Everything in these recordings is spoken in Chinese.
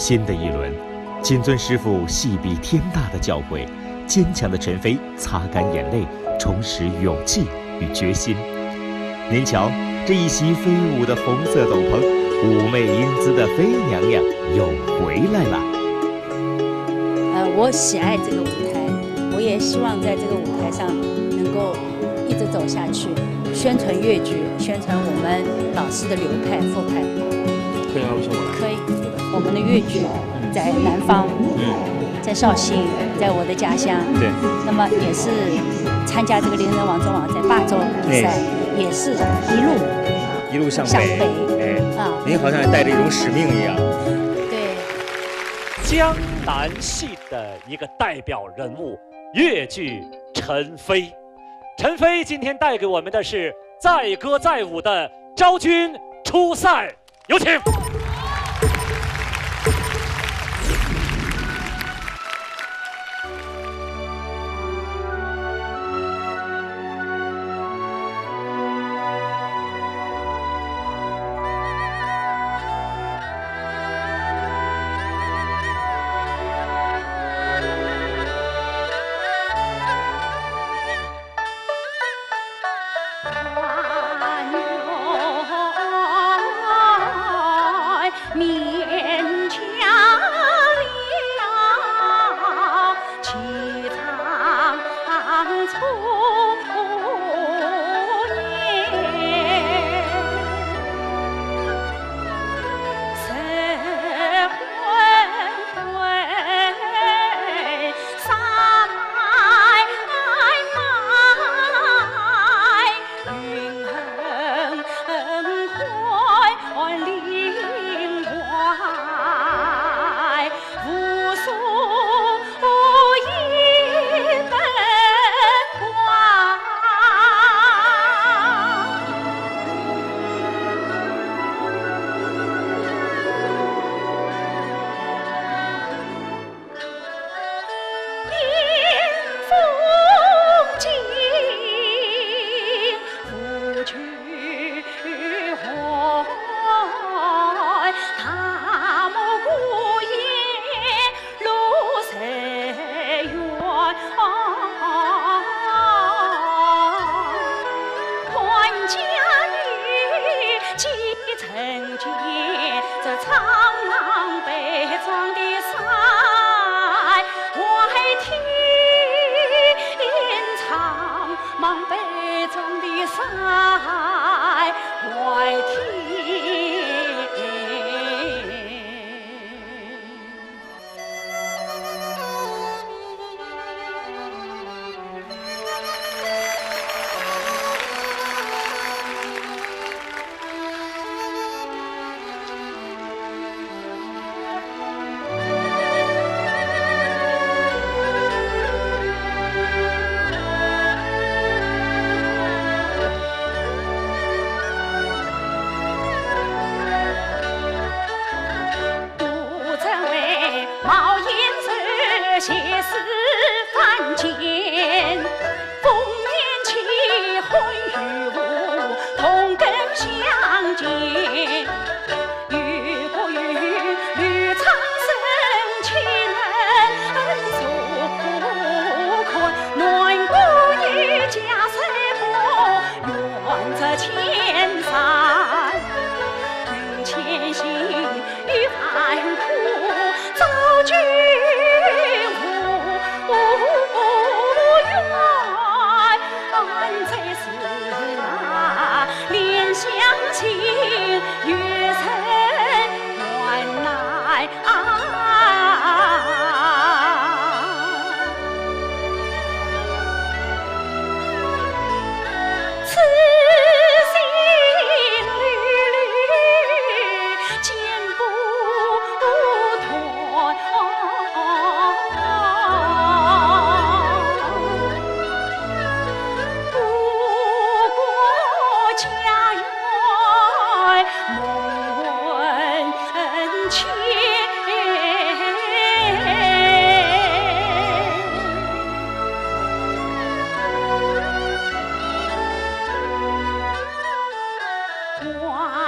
新的一轮，谨遵师傅细比天大的教诲，坚强的陈飞擦干眼泪，重拾勇气与决心。您瞧，这一袭飞舞的红色斗篷，妩媚英姿的飞娘娘又回来了。我喜爱这个舞台，我也希望在这个舞台上能够一直走下去，宣传越剧，宣传我们老师的流派副派。可以吗？可以。我们的越剧在南方，在绍兴，在我的家乡。对。那么也是参加这个伶人王中王在霸州比赛，也是一路向北。您好像带着一种使命一样。对。江南戏的一个代表人物，越剧陈飞。陈飞今天带给我们的是载歌载舞的昭君出塞，有请。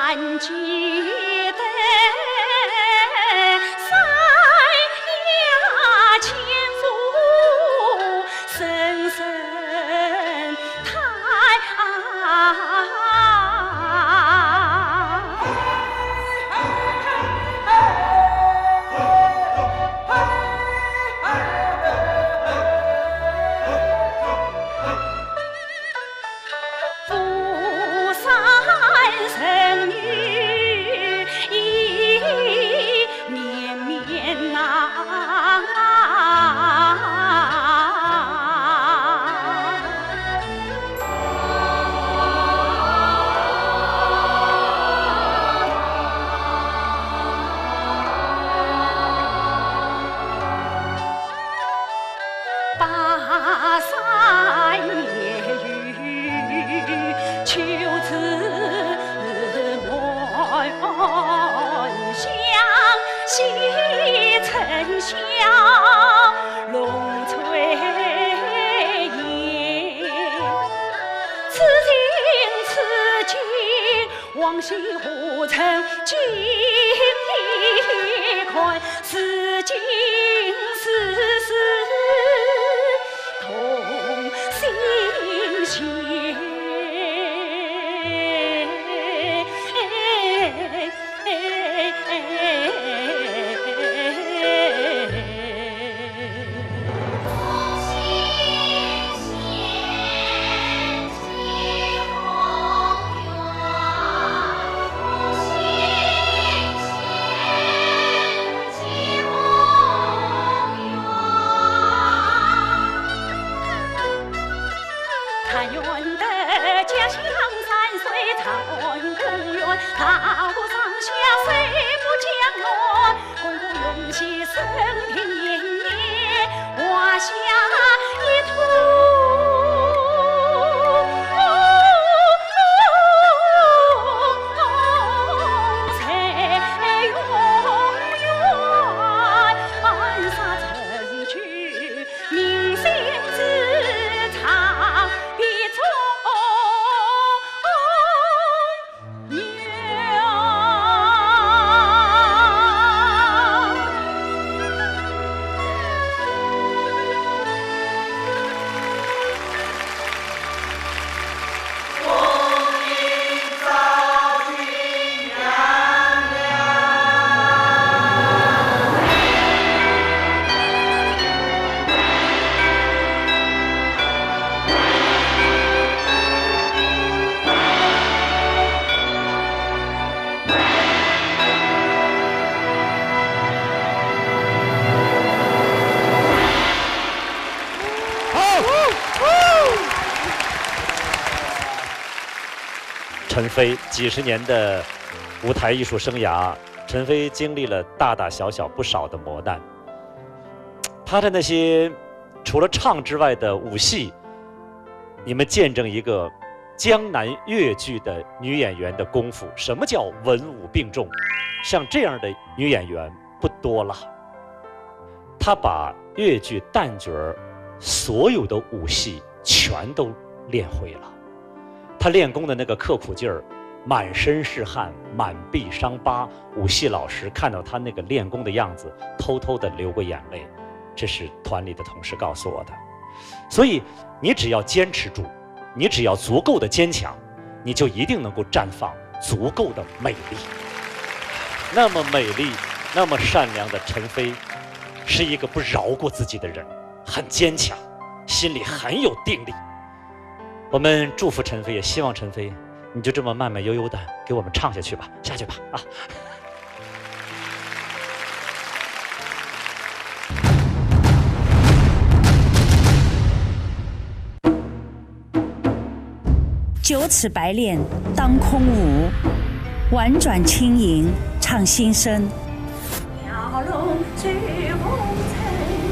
还记得响龙翠叶，此情往昔何曾经历看，此情丝丝同心弦。但愿得家乡3岁长公园，踏过上下谁不将乱？滚滚永续生平年年，华夏一途。陈飞几十年的舞台艺术生涯，陈飞经历了大大小小不少的磨难。他的那些除了唱之外的舞戏，你们见证一个江南粤剧的女演员的功夫。什么叫文武并重？像这样的女演员不多了。她把粤剧旦角所有的武戏全都练会了。他练功的那个刻苦劲儿，满身是汗，满臂伤疤。武戏老师看到他那个练功的样子，偷偷地流过眼泪。这是团里的同事告诉我的。所以你只要坚持住，你只要足够的坚强，你就一定能够绽放足够的美丽。那么美丽，那么善良的陈飞，是一个不饶过自己的人，很坚强，心里很有定力。我们祝福陈飞，也希望陈飞，你就这么慢慢悠悠的给我们唱下去吧，下去吧啊！九尺白练当空舞，婉转轻盈唱心声。鸟笼随风尘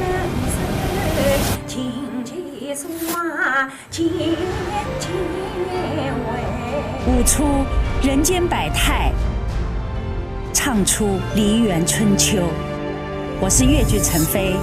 人色，情结松花千千回。舞出人间百态，唱出梨园春秋。我是越剧陈飞。